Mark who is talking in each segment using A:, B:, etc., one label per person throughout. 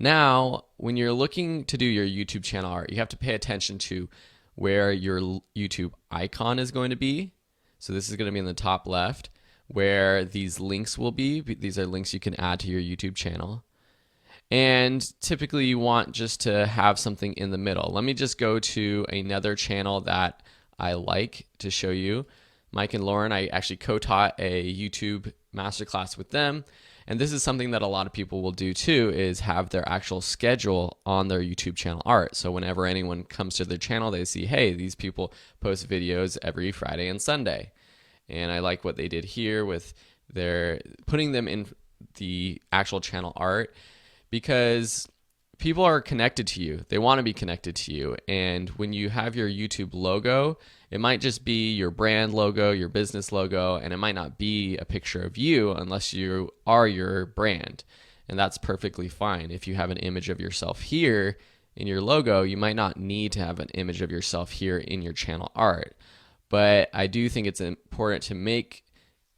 A: Now, when you're looking to do your YouTube channel art, you have to pay attention to where your YouTube icon is going to be. So this is going to be in the top left where these links will be. These are links you can add to your YouTube channel. And typically you want just to have something in the middle. Let me just go to another channel that I like to show you. Mike and Lauren, I actually co-taught a YouTube masterclass with them. And this is something that a lot of people will do too, is have their actual schedule on their YouTube channel art. So whenever anyone comes to their channel, they see, hey, these people post videos every Friday and Sunday. And I like what they did here with their putting them in the actual channel art, because people are connected to you. They want to be connected to you. And when you have your YouTube logo, it might just be your brand logo, your business logo, and it might not be a picture of you unless you are your brand. And that's perfectly fine. If you have an image of yourself here in your logo, you might not need to have an image of yourself here in your channel art. But I do think it's important to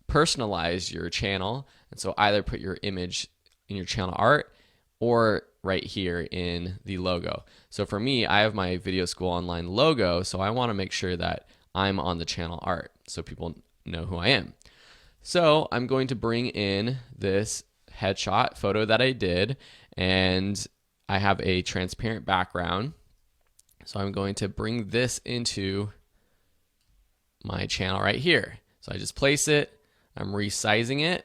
A: personalize your channel. And so either put your image in your channel art or right here in the logo. So for me, I have my Video School Online logo, so I want to make sure that I'm on the channel art so people know who I am. So I'm going to bring in this headshot photo that I did, and I have a transparent background. So I'm going to bring this into my channel right here. So I just place it, I'm resizing it.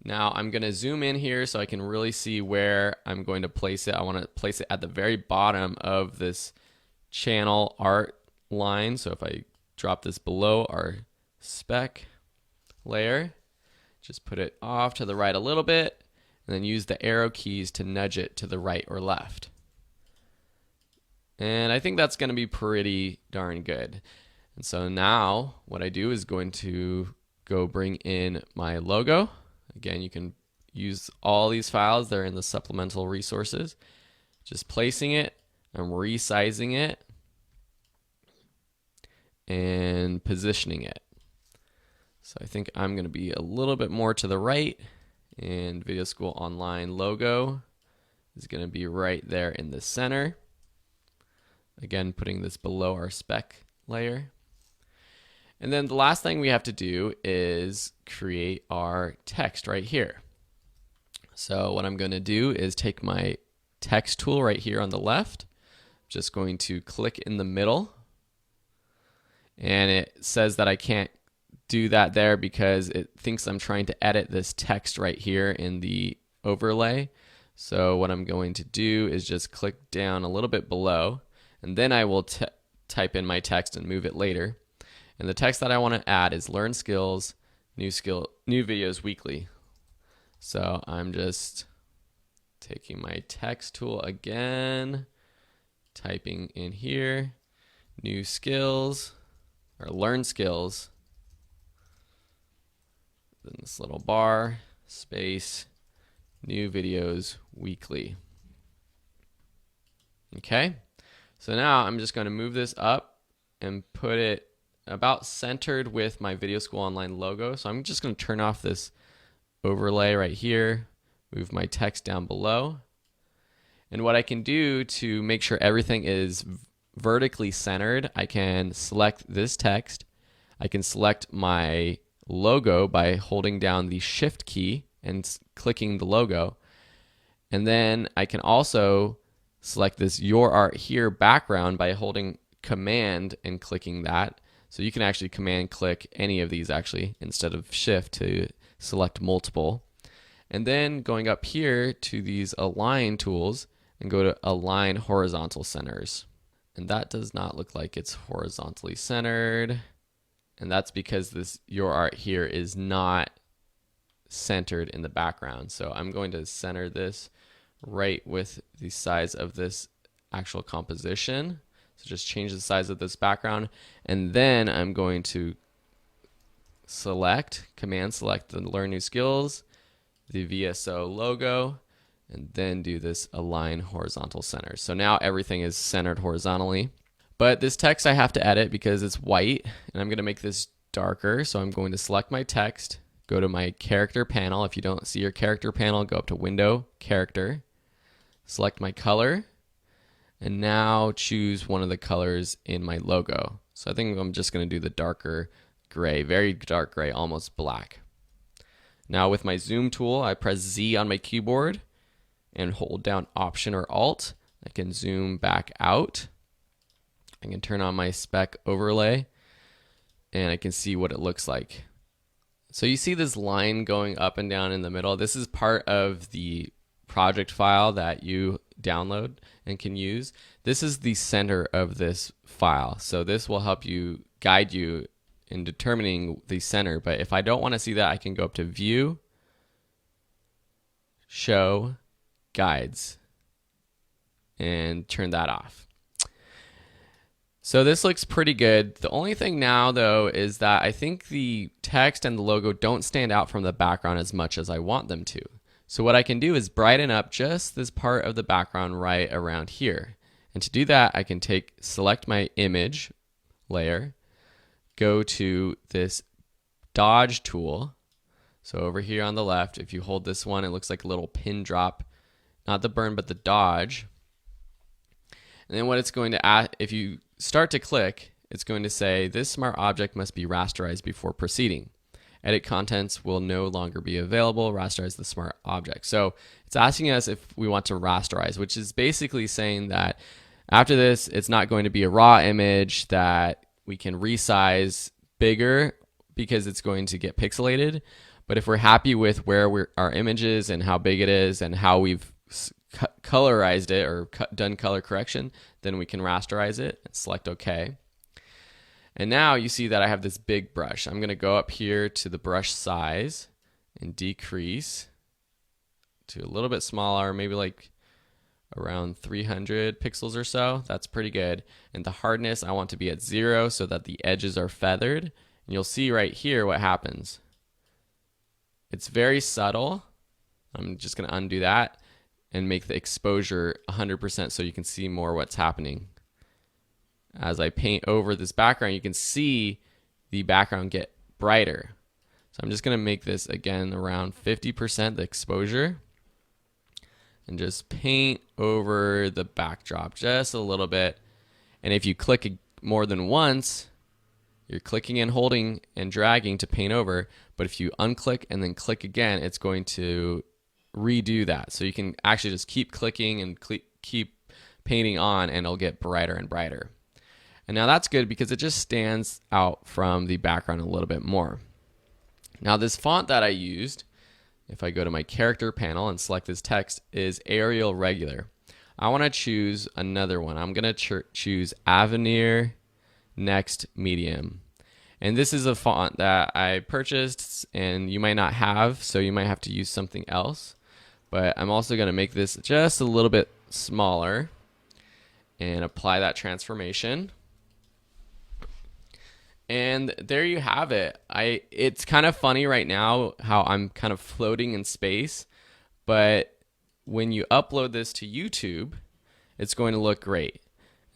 A: Now I'm going to zoom in here so I can really see where I'm going to place it. I want to place it at the very bottom of this channel art line. So if I drop this below our spec layer, just put it off to the right a little bit, and then use the arrow keys to nudge it to the right or left. And I think that's going to be pretty darn good. And so now what I do is going to go bring in my logo. Again, you can use all these files. They're in the supplemental resources. Just placing it, I'm resizing it, and positioning it. So I think I'm going to be a little bit more to the right, and Video School Online logo is going to be right there in the center. Again, putting this below our spec layer. And then the last thing we have to do is create our text right here. So what I'm going to do is take my text tool right here on the left, just going to click in the middle, and it says that I can't do that there because it thinks I'm trying to edit this text right here in the overlay. So what I'm going to do is just click down a little bit below, and then I will type in my text and move it later. And the text that I want to add is learn skills, new videos weekly. So I'm just taking my text tool again, typing in here, new skills, or learn skills, then this little bar, space, new videos weekly. Okay, so now I'm just going to move this up and put it about centered with my Video School Online logo. So I'm just going to turn off this overlay right here, move my text down below. And what I can do to make sure everything is vertically centered, I can select this text. I can select my logo by holding down the Shift key and clicking the logo. And then I can also select this Your Art Here background by holding Command and clicking that. So you can actually command click any of these actually instead of shift to select multiple. And then going up here to these align tools and go to align horizontal centers. And that does not look like it's horizontally centered. And that's because this Your Art Here is not centered in the background. So I'm going to center this right with the size of this actual composition. So just change the size of this background, and then I'm going to command select the Learn New Skills, the VSO logo, and then do this Align Horizontal Center. So now everything is centered horizontally. But this text I have to edit because it's white, and I'm going to make this darker. So I'm going to select my text, go to my character panel. If you don't see your character panel, go up to Window, Character, select my color, and now choose one of the colors in my logo. So I think I'm just going to do the darker gray, very dark gray, almost black. Now with my zoom tool, I press Z on my keyboard and hold down Option or Alt. I can zoom back out. I can turn on my spec overlay and I can see what it looks like. So you see this line going up and down in the middle. This is part of the project file that you download and can use. This is the center of this file. So this will help you guide you in determining the center. But if I don't want to see that, I can go up to View, Show, Guides, and turn that off. So this looks pretty good. The only thing now though is that I think the text and the logo don't stand out from the background as much as I want them to. So what I can do is brighten up just this part of the background right around here. And to do that, I can select my image layer, go to this dodge tool. So over here on the left, if you hold this one, it looks like a little pin drop, not the burn, but the dodge. And then what it's going to add, if you start to click, it's going to say this smart object must be rasterized before proceeding. Edit contents will no longer be available. Rasterize the smart object. So it's asking us if we want to rasterize, which is basically saying that after this, it's not going to be a raw image that we can resize bigger because it's going to get pixelated. But if we're happy with where our image is and how big it is and how we've colorized it or done color correction, then we can rasterize it and select OK. And now you see that I have this big brush. I'm going to go up here to the brush size and decrease to a little bit smaller, maybe like around 300 pixels or so. That's pretty good. And the hardness I want to be at 0 so that the edges are feathered. And you'll see right here what happens. It's very subtle. I'm just going to undo that and make the exposure 100% so you can see more what's happening. As I paint over this background, you can see the background get brighter. So I'm just going to make this again around 50% the exposure and just paint over the backdrop just a little bit. And if you click more than once, you're clicking and holding and dragging to paint over. But if you unclick and then click again, it's going to redo that. So you can actually just keep clicking and keep painting on and it'll get brighter and brighter. And now that's good because it just stands out from the background a little bit more. Now this font that I used, if I go to my character panel and select this text, is Arial Regular. I want to choose another one. I'm going to choose Avenir Next Medium. And this is a font that I purchased and you might not have, so you might have to use something else. But I'm also going to make this just a little bit smaller and apply that transformation. And there you have it. It's kind of funny right now how I'm kind of floating in space, but when you upload this to YouTube, it's going to look great.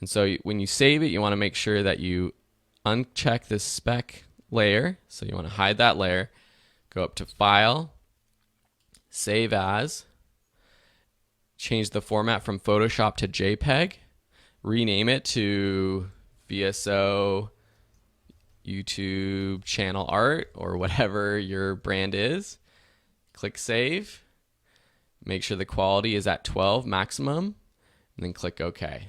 A: And so when you save it, you want to make sure that you uncheck this spec layer. So you want to hide that layer, go up to File, Save As, change the format from Photoshop to JPEG, rename it to VSO YouTube channel art or whatever your brand is. Click Save. Make sure the quality is at 12 maximum, and then click OK.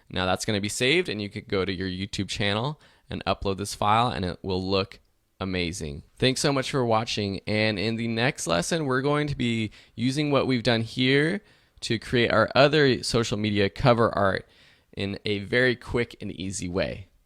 A: Now that's going to be saved, and you could go to your YouTube channel and upload this file, and it will look amazing. Thanks so much for watching, and in the next lesson, we're going to be using what we've done here to create our other social media cover art in a very quick and easy way.